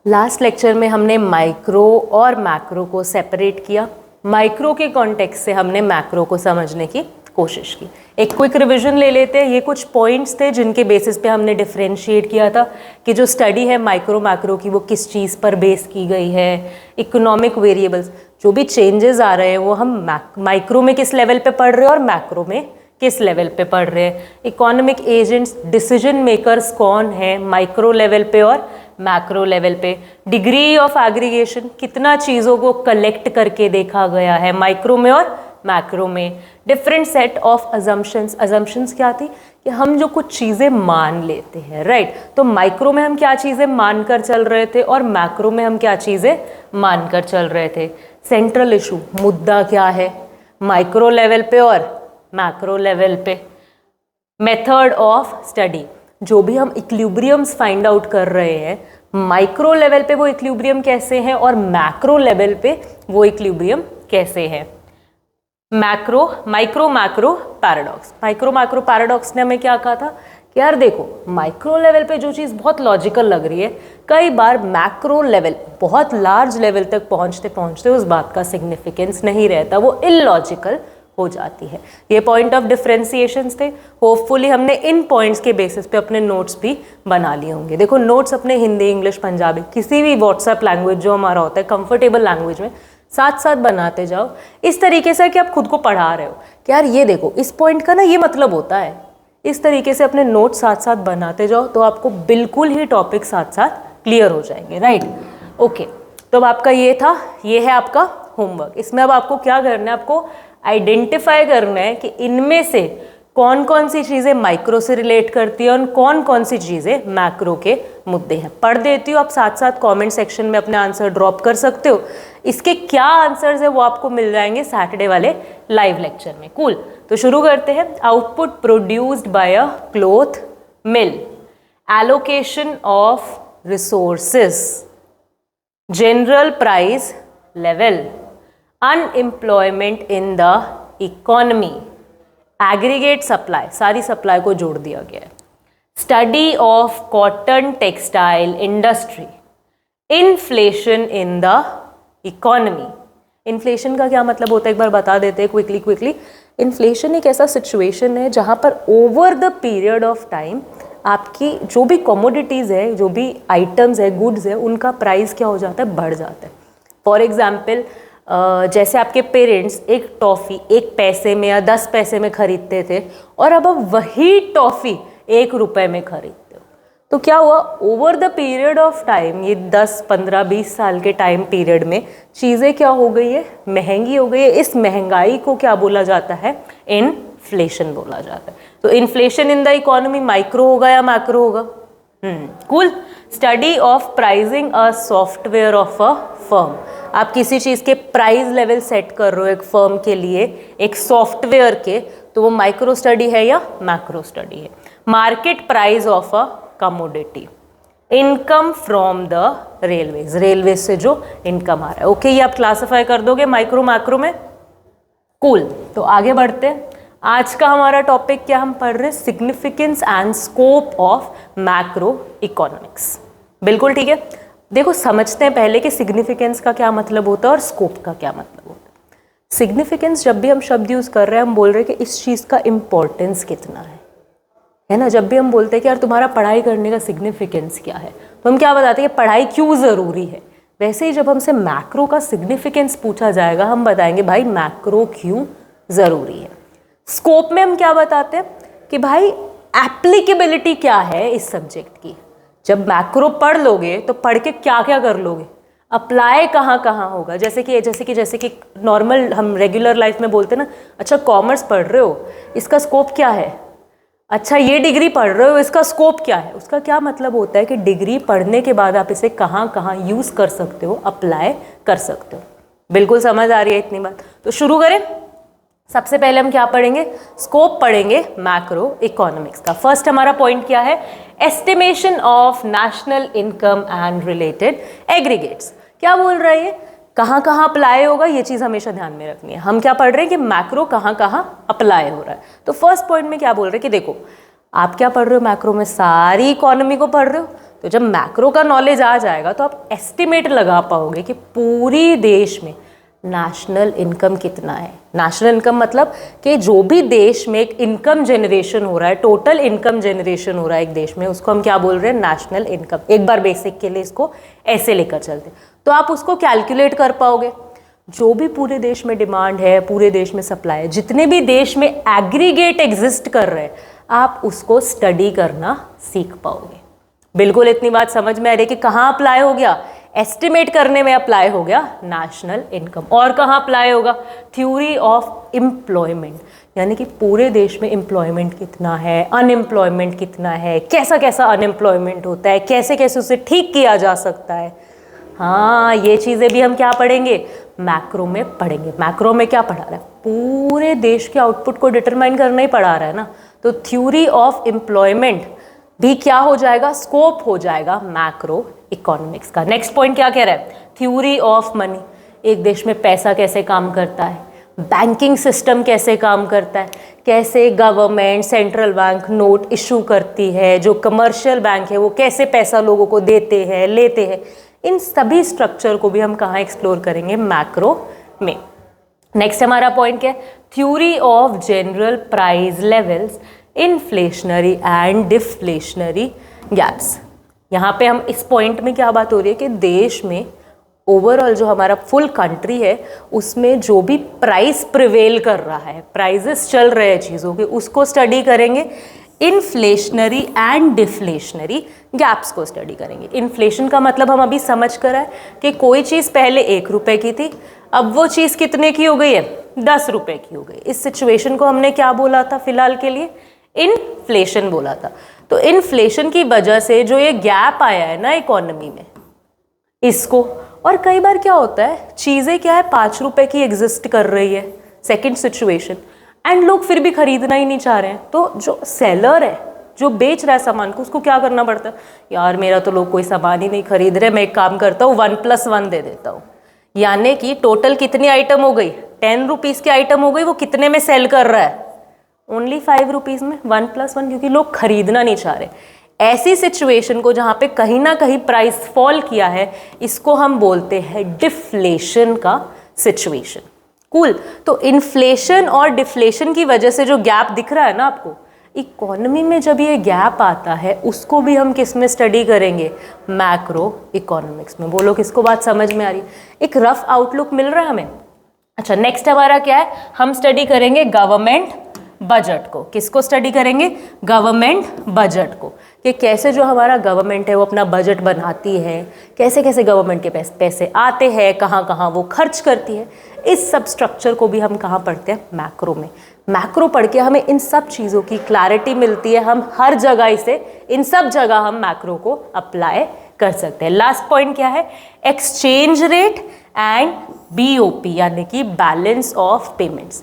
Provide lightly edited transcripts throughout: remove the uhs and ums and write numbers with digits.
Last lecture में हमने micro और मैक्रो को सेपरेट किया। माइक्रो के कॉन्टेक्स्ट से हमने मैक्रो को समझने की कोशिश की। एक क्विक रिवीजन ले लेते हैं। ये कुछ पॉइंट्स थे जिनके बेसिस पे हमने डिफरेंशिएट किया था कि जो स्टडी है माइक्रो मैक्रो की वो किस चीज़ पर बेस की गई है। इकोनॉमिक वेरिएबल्स, जो भी चेंजेस आ रहे हैं वो हम माइक्रो में किस लेवल पे पढ़ रहे हैं और मैक्रो में किस लेवल पे पढ़ रहे हैं। इकोनॉमिक एजेंट्स, डिसीजन मेकर्स कौन है माइक्रो लेवल पे और मैक्रो लेवल पे। डिग्री ऑफ एग्रीगेशन, कितना चीज़ों को कलेक्ट करके देखा गया है माइक्रो में और मैक्रो में। Different set of assumptions, assumptions क्या थी कि हम जो कुछ चीज़ें मान लेते हैं, राइट। तो माइक्रो में हम क्या चीज़ें मानकर चल रहे थे और मैक्रो में हम क्या चीज़ें मानकर चल रहे थे। सेंट्रल इशू, मुद्दा क्या है माइक्रो लेवल पे और मैक्रो लेवल पे। मेथड ऑफ स्टडी, जो भी हम इक्विलिब्रियम्स फाइंड आउट कर रहे हैं माइक्रो लेवल पे वो इक्विलिब्रियम कैसे हैं और मैक्रो लेवल पे वो इक्विलिब्रियम कैसे हैं। Micro macro paradox. Micro macro paradox ने हमें क्या कहा था कि यार देखो, माइक्रो लेवल पे जो चीज़ बहुत लॉजिकल लग रही है, कई बार मैक्रो लेवल, बहुत लार्ज लेवल तक पहुंचते पहुंचते उस बात का सिग्निफिकेंस नहीं रहता, वो इलॉजिकल हो जाती है। ये पॉइंट ऑफ डिफरेंशिएशंस थे। होपफुली हमने इन पॉइंट्स के बेसिस पे अपने नोट्स भी बना लिए होंगे। देखो, नोट्स अपने हिंदी, इंग्लिश, पंजाबी, किसी भी व्हाट्सएप लैंग्वेज जो हमारा होता है कंफर्टेबल लैंग्वेज में साथ साथ बनाते जाओ, इस तरीके से कि आप खुद को पढ़ा रहे हो कि यार ये देखो इस पॉइंट का ना ये मतलब होता है। इस तरीके से अपने नोट साथ साथ बनाते जाओ तो आपको बिल्कुल ही टॉपिक साथ साथ क्लियर हो जाएंगे, राइट। ओके, तो अब आपका ये था, ये है आपका होमवर्क। इसमें अब आपको क्या करना है, आपको आइडेंटिफाई करना है कि इनमें से कौन कौन सी चीज़ें माइक्रो से रिलेट करती है और कौन कौन सी चीज़ें मैक्रो के मुद्दे हैं। पढ़ देती हूँ, आप साथ साथ कमेंट सेक्शन में अपने आंसर ड्रॉप कर सकते हो। इसके क्या आंसर्स है वो आपको मिल जाएंगे सैटरडे वाले लाइव लेक्चर में। कूल, तो शुरू करते हैं। Output produced by a cloth mill, allocation of resources, general price level, unemployment in the economy, aggregate supply, सारी सप्लाई को जोड़ दिया गया है, study of cotton textile industry, inflation in the economy. Inflation का क्या मतलब होता है एक बार बता देते हैं क्विकली। इन्फ्लेशन एक ऐसा सिचुएशन है जहाँ पर over the period of time आपकी जो भी कमोडिटीज़ है, जो भी आइटम्स है, गुड्स है, उनका प्राइस क्या हो जाता है, बढ़ जाता है। फॉर एग्जाम्पल, जैसे आपके पेरेंट्स एक टॉफ़ी 1 पैसे में या 10 पैसे में खरीदते थे और अब आप वही टॉफ़ी 1 रुपए में खरीदते हो, तो क्या हुआ, over the period of time, ये 10, 15, 20 साल के टाइम पीरियड में चीज़ें क्या हो गई है, महंगी हो गई है। इस महंगाई को क्या बोला जाता है, इन्फ्लेशन बोला जाता है। तो inflation in the economy micro होगा या मैक्रो होगा। Cool. Study of pricing a software of a firm, आप किसी चीज़ के प्राइस लेवल सेट कर रहे हो एक फर्म के लिए, एक सॉफ्टवेयर के, तो वो माइक्रो स्टडी है या मैक्रो स्टडी है। Market price of a commodity, income from the railways, railways से जो इनकम आ रहा है। ओके, ये आप क्लासिफाई कर दोगे माइक्रो मैक्रो में। कूल, तो आगे बढ़ते हैं। आज का हमारा टॉपिक क्या हम पढ़ रहे हैं, significance and scope of macro economics. बिल्कुल ठीक है। देखो, समझते हैं पहले कि सिग्निफिकेंस का क्या मतलब होता है और स्कोप का क्या मतलब होता है। सिग्निफिकेंस, जब भी हम शब्द यूज़ कर रहे हैं हम बोल रहे हैं कि इस चीज़ का इम्पोर्टेंस कितना है ना। जब भी हम बोलते हैं कि यार तुम्हारा पढ़ाई करने का सिग्निफिकेंस क्या है, तो हम क्या बताते हैं कि पढ़ाई क्यों ज़रूरी है। वैसे ही जब हमसे मैक्रो का सिग्निफिकेंस पूछा जाएगा हम बताएंगे भाई मैक्रो क्यों ज़रूरी है। स्कोप में हम क्या बताते हैं कि भाई एप्लीकेबिलिटी क्या है इस सब्जेक्ट की। जब मैक्रो पढ़ लोगे तो पढ़ के क्या क्या कर लोगे, अप्लाई कहाँ कहाँ होगा। जैसे कि नॉर्मल हम रेगुलर लाइफ में बोलते हैं ना, अच्छा कॉमर्स पढ़ रहे हो, इसका स्कोप क्या है। अच्छा ये डिग्री पढ़ रहे हो, इसका स्कोप क्या है। उसका क्या मतलब होता है कि डिग्री पढ़ने के बाद आप इसे कहाँ कहाँ यूज़ कर सकते हो, अप्लाई कर सकते हो। बिल्कुल समझ आ रही है इतनी बात। तो शुरू करें। सबसे पहले हम क्या पढ़ेंगे, स्कोप पढ़ेंगे मैक्रो इकोनॉमिक्स का। फर्स्ट हमारा पॉइंट क्या है, estimation of national income and related aggregates. क्या बोल रहा है ये, कहाँ कहाँ अप्लाई होगा, ये चीज़ हमेशा ध्यान में रखनी है। हम क्या पढ़ रहे हैं कि मैक्रो कहाँ कहाँ अप्लाई हो रहा है। तो फर्स्ट पॉइंट में क्या बोल रहे हैं कि देखो, आप क्या पढ़ रहे हो, मैक्रो में सारी इकोनॉमी को पढ़ रहे हो, तो जब मैक्रो का नॉलेज आ जाएगा तो आप एस्टिमेट लगा पाओगे कि पूरी देश में नेशनल इनकम कितना है। नेशनल इनकम मतलब कि जो भी देश में एक इनकम जनरेशन हो रहा है, टोटल इनकम जनरेशन हो रहा है एक देश में, उसको हम क्या बोल रहे हैं, नेशनल इनकम। एक बार बेसिक के लिए इसको ऐसे लेकर चलते तो आप उसको कैलकुलेट कर पाओगे। जो भी पूरे देश में डिमांड है, पूरे देश में सप्लाई है, जितने भी देश में एग्रीगेट एग्जिस्ट कर रहे हैं, आप उसको स्टडी करना सीख पाओगे। बिल्कुल इतनी बात समझ में आ रही है कि कहाँ अप्लाई हो गया, एस्टिमेट करने में अप्लाई हो गया नेशनल इनकम। और कहाँ अप्लाई होगा, थ्योरी ऑफ एम्प्लॉयमेंट, यानी कि पूरे देश में एम्प्लॉयमेंट कितना है, अनएम्प्लॉयमेंट कितना है, कैसा कैसा अनएम्प्लॉयमेंट होता है, कैसे कैसे उसे ठीक किया जा सकता है। हाँ, ये चीज़ें भी हम क्या पढ़ेंगे, मैक्रो में पढ़ेंगे। मैक्रो में क्या पढ़ा रहा है, पूरे देश के आउटपुट को डिटरमाइन करना ही पढ़ा रहा है ना। तो थ्योरी ऑफ एम्प्लॉयमेंट भी क्या हो जाएगा, स्कोप हो जाएगा मैक्रो इकोनॉमिक्स का। नेक्स्ट पॉइंट क्या कह रहा है, थ्योरी ऑफ मनी, एक देश में पैसा कैसे काम करता है, बैंकिंग सिस्टम कैसे काम करता है, कैसे government central bank note issue करती है, जो कमर्शियल बैंक है वो कैसे पैसा लोगों को देते हैं, लेते हैं। इन सभी स्ट्रक्चर को भी हम कहाँ एक्सप्लोर करेंगे, मैक्रो में। नेक्स्ट हमारा पॉइंट क्या है, theory of general price levels, inflationary and deflationary gaps. यहाँ पे हम इस पॉइंट में क्या बात हो रही है कि देश में ओवरऑल जो हमारा फुल कंट्री है उसमें जो भी प्राइस प्रिवेल कर रहा है, प्राइजेस चल रहे हैं चीज़ों के, उसको स्टडी करेंगे। इन्फ्लेशनरी एंड डिफ्लेशनरी गैप्स को स्टडी करेंगे। इन्फ्लेशन का मतलब हम अभी समझ कर है कि कोई चीज़ पहले 1 रुपए की थी, अब वो चीज़ कितने की हो गई है, 10 रुपए की हो गई। इस सिचुएशन को हमने क्या बोला था फिलहाल के लिए, इन्फ्लेशन बोला था। तो इन्फ्लेशन की वजह से जो ये गैप आया है ना इकोनॉमी में, इसको, और कई बार क्या होता है, चीज़ें क्या है 5 रुपए की एग्जिस्ट कर रही है, सेकंड सिचुएशन, एंड लोग फिर भी खरीदना ही नहीं चाह रहे हैं। तो जो सेलर है, जो बेच रहा है सामान को, उसको क्या करना पड़ता है, यार मेरा तो लोग कोई सामान ही नहीं खरीद रहे, मैं एक काम करता हूँ 1+1 दे देता हूँ। यानी कि टोटल कितनी आइटम हो गई, 10 रुपीज़ की आइटम हो गई, वो कितने में सेल कर रहा है, ओनली 5 रुपीज़ में, 1+1, क्योंकि लोग खरीदना नहीं चाह रहे। ऐसी सिचुएशन को जहाँ पे कहीं ना कहीं प्राइस फॉल किया है, इसको हम बोलते हैं डिफ्लेशन का सिचुएशन। कूल। तो इन्फ्लेशन और डिफ्लेशन की वजह से जो गैप दिख रहा है ना आपको इकोनॉमी में, जब ये गैप आता है उसको भी हम किस में स्टडी करेंगे, मैक्रो इकोनॉमिक्स में। बोलो किसको बात समझ में आ रही है, एक रफ आउटलुक मिल रहा है हमें। अच्छा, नेक्स्ट हमारा क्या है, हम स्टडी करेंगे गवर्नमेंट बजट को। किसको स्टडी करेंगे, गवर्नमेंट बजट को, कि कैसे जो हमारा गवर्नमेंट है वो अपना बजट बनाती है, कैसे कैसे गवर्नमेंट के पैसे आते हैं, कहाँ कहाँ वो खर्च करती है। इस सब स्ट्रक्चर को भी हम कहाँ पढ़ते हैं, मैक्रो में। मैक्रो पढ़ के हमें इन सब चीज़ों की क्लैरिटी मिलती है, हम हर जगह इसे, इन सब जगह हम मैक्रो को अप्लाई कर सकते हैं। लास्ट पॉइंट क्या है, एक्सचेंज रेट एंड BOP यानी कि बैलेंस ऑफ पेमेंट्स।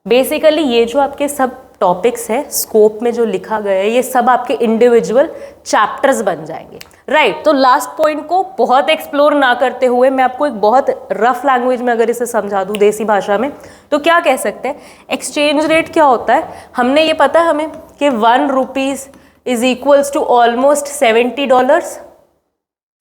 बेसिकली ये जो आपके सब टॉपिक्स है स्कोप में जो लिखा गया है, ये सब आपके इंडिविजुअल चैप्टर्स बन जाएंगे, राइट। तो लास्ट पॉइंट को बहुत एक्सप्लोर ना करते हुए मैं आपको एक बहुत रफ लैंग्वेज में अगर इसे समझा दूं देसी भाषा में, तो क्या कह सकते हैं, एक्सचेंज रेट क्या होता है, हमने ये पता है हमें कि 1 rupees is equals to almost $70,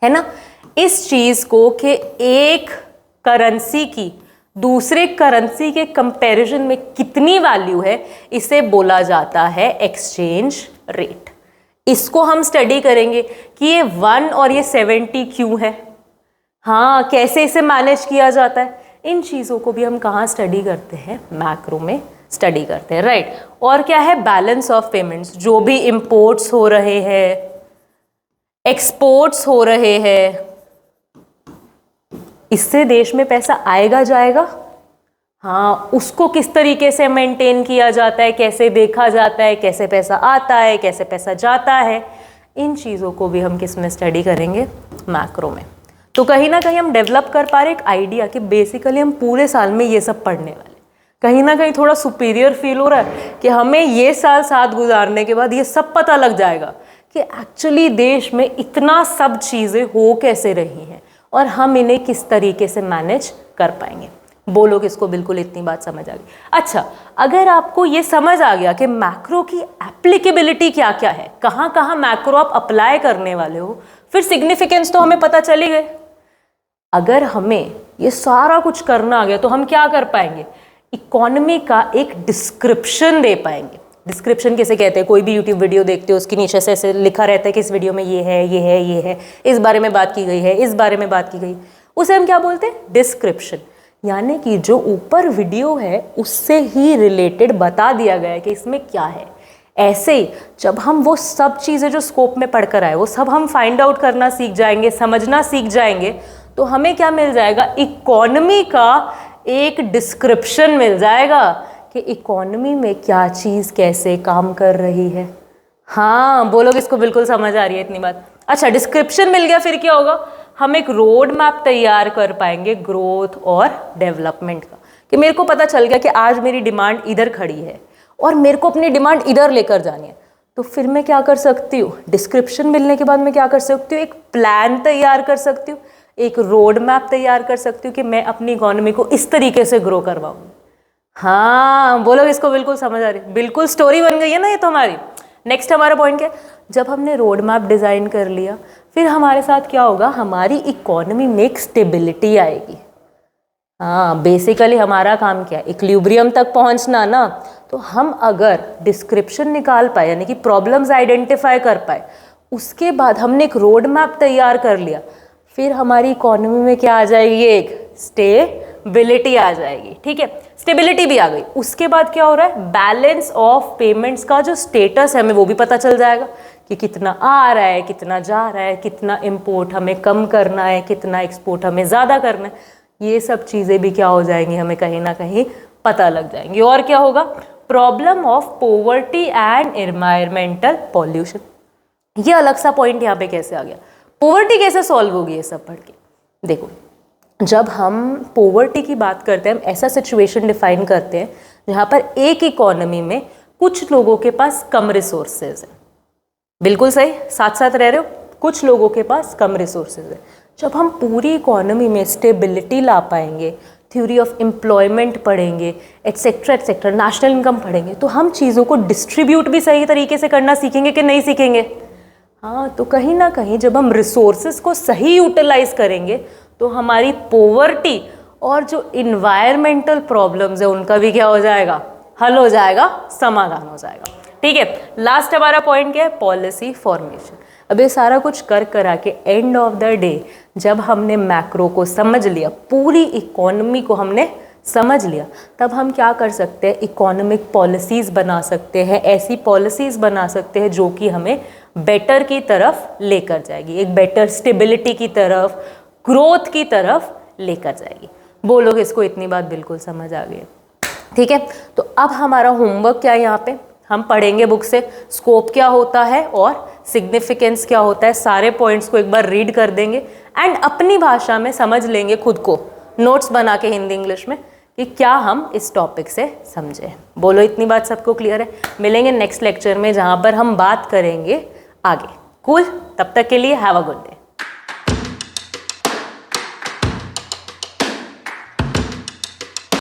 है ना। इस चीज़ को कि एक करेंसी की दूसरे करेंसी के कंपैरिजन में कितनी वैल्यू है, इसे बोला जाता है एक्सचेंज रेट। इसको हम स्टडी करेंगे कि ये 1 और ये 70 क्यों है, हाँ कैसे इसे मैनेज किया जाता है। इन चीज़ों को भी हम कहाँ स्टडी करते हैं, मैक्रो में स्टडी करते हैं, राइट। और क्या है, बैलेंस ऑफ पेमेंट्स, जो भी इंपोर्ट्स हो रहे हैं, एक्सपोर्ट्स हो रहे हैं, इससे देश में पैसा आएगा जाएगा, हाँ उसको किस तरीके से मेंटेन किया जाता है, कैसे देखा जाता है, कैसे पैसा आता है, कैसे पैसा जाता है, इन चीज़ों को भी हम किस में स्टडी करेंगे, मैक्रो में। तो कहीं ना कहीं हम डेवलप कर पा रहे एक आइडिया कि बेसिकली हम पूरे साल में ये सब पढ़ने वाले। कहीं ना कहीं थोड़ा सुपीरियर फील हो रहा है कि हमें ये साल साथ गुजारने के बाद ये सब पता लग जाएगा कि एक्चुअली देश में इतना सब चीज़ें हो कैसे रही हैं और हम इन्हें किस तरीके से मैनेज कर पाएंगे। बोलो किसको बिल्कुल इतनी बात समझ आ गई। अच्छा, अगर आपको ये समझ आ गया कि मैक्रो की एप्लीकेबिलिटी क्या क्या है, कहाँ कहाँ मैक्रो आप अप्लाई करने वाले हो, फिर सिग्निफिकेंस तो हमें पता चल ही गए। अगर हमें ये सारा कुछ करना आ गया तो हम क्या कर पाएंगे, इकोनॉमी का एक डिस्क्रिप्शन दे पाएंगे। डिस्क्रिप्शन किसे कहते हैं, कोई भी यूट्यूब वीडियो देखते हो उसके नीचे से ऐसे लिखा रहता है कि इस वीडियो में ये है, ये है, ये है, इस बारे में बात की गई है, इस बारे में बात की गई, उसे हम क्या बोलते हैं, डिस्क्रिप्शन। यानी कि जो ऊपर वीडियो है उससे ही रिलेटेड बता दिया गया है कि इसमें क्या है। ऐसे ही जब हम वो सब चीज़ें जो स्कोप में पढ़कर आए वो सब हम फाइंड आउट करना सीख जाएंगे, समझना सीख जाएंगे, तो हमें क्या मिल जाएगा, इकोनॉमी का एक डिस्क्रिप्शन मिल जाएगा कि इकोनॉमी में क्या चीज़ कैसे काम कर रही है। हाँ बोलो, किसको बिल्कुल समझ आ रही है इतनी बात। अच्छा, डिस्क्रिप्शन मिल गया, फिर क्या होगा, हम एक रोड मैप तैयार कर पाएंगे ग्रोथ और डेवलपमेंट का, कि मेरे को पता चल गया कि आज मेरी डिमांड इधर खड़ी है और मेरे को अपनी डिमांड इधर लेकर जानी है। तो फिर मैं क्या कर सकती हूँ, डिस्क्रिप्शन मिलने के बाद मैं क्या कर सकती हूँ, एक प्लान तैयार कर सकती हूँ, एक रोड मैप तैयार कर सकती हूँ कि मैं अपनी इकोनॉमी को इस तरीके से ग्रो करवाऊंगी। हाँ बोलो, इसको बिल्कुल समझ आ रही है, बिल्कुल स्टोरी बन गई है ना ये तो हमारी। नेक्स्ट हमारा पॉइंट क्या है, जब हमने रोड मैप डिज़ाइन कर लिया फिर हमारे साथ क्या होगा, हमारी इकोनॉमी में एक स्टेबिलिटी आएगी। हाँ बेसिकली हमारा काम क्या है, इक्विलिब्रियम तक पहुंचना ना। तो हम अगर डिस्क्रिप्शन निकाल पाए यानी कि प्रॉब्लम्स आइडेंटिफाई कर पाए, उसके बाद हमने एक रोड मैप तैयार कर लिया, फिर हमारी इकोनॉमी में क्या आ जाएगी, एक स्टेबिलिटी आ जाएगी। ठीक है, स्टेबिलिटी भी आ गई, उसके बाद क्या हो रहा है, बैलेंस ऑफ पेमेंट्स का जो स्टेटस है हमें वो भी पता चल जाएगा कि कितना आ रहा है, कितना जा रहा है, कितना इंपोर्ट हमें कम करना है, कितना एक्सपोर्ट हमें ज़्यादा करना है। ये सब चीज़ें भी क्या हो जाएंगी, हमें कहीं ना कहीं पता लग जाएंगी। और क्या होगा, problem of poverty and environmental pollution. ये अलग सा पॉइंट यहाँ पे कैसे आ गया, पॉवर्टी कैसे सॉल्व होगी ये सब पढ़ के। देखो, जब हम पॉवर्टी की बात करते हैं, हम ऐसा सिचुएशन डिफाइन करते हैं जहाँ पर एक इकोनॉमी में कुछ लोगों के पास कम रिसोर्सेज है। बिल्कुल सही, साथ साथ रह रहे हो, कुछ लोगों के पास कम रिसोर्सेज है। जब हम पूरी इकोनॉमी में स्टेबिलिटी ला पाएंगे, थ्योरी ऑफ एम्प्लॉयमेंट पढ़ेंगे, एटसेट्रा एटसेट्रा, नेशनल इनकम पढ़ेंगे, तो हम चीज़ों को डिस्ट्रीब्यूट भी सही तरीके से करना सीखेंगे कि नहीं सीखेंगे। हाँ, तो कहीं ना कहीं जब हम रिसोर्सेज को सही यूटिलाइज करेंगे तो हमारी पॉवर्टी और जो इन्वायरमेंटल प्रॉब्लम्स है उनका भी क्या हो जाएगा, हल हो जाएगा, समाधान हो जाएगा। ठीक है, लास्ट हमारा पॉइंट क्या है, पॉलिसी फॉर्मेशन। अब ये सारा कुछ कर करा के एंड ऑफ द डे जब हमने मैक्रो को समझ लिया, पूरी इकोनॉमी को हमने समझ लिया, तब हम क्या कर सकते हैं, इकोनॉमिक पॉलिसीज़ बना सकते हैं, ऐसी पॉलिसीज़ बना सकते हैं जो कि हमें बेटर की तरफ लेकर जाएगी, एक बेटर स्टेबिलिटी की तरफ, ग्रोथ की तरफ लेकर जाएगी। बोलोगे इसको, इतनी बात बिल्कुल समझ आ गई। ठीक है, तो अब हमारा होमवर्क क्या है, यहाँ पे हम पढ़ेंगे बुक से स्कोप क्या होता है और सिग्निफिकेंस क्या होता है, सारे पॉइंट्स को एक बार रीड कर देंगे एंड अपनी भाषा में समझ लेंगे, खुद को नोट्स बना के हिंदी इंग्लिश में, कि क्या हम इस टॉपिक से समझे। बोलो, इतनी बात सबको क्लियर है। मिलेंगे नेक्स्ट लेक्चर में जहाँ पर हम बात करेंगे आगे। कूल, तब तक के लिए हैव अ गुड डे।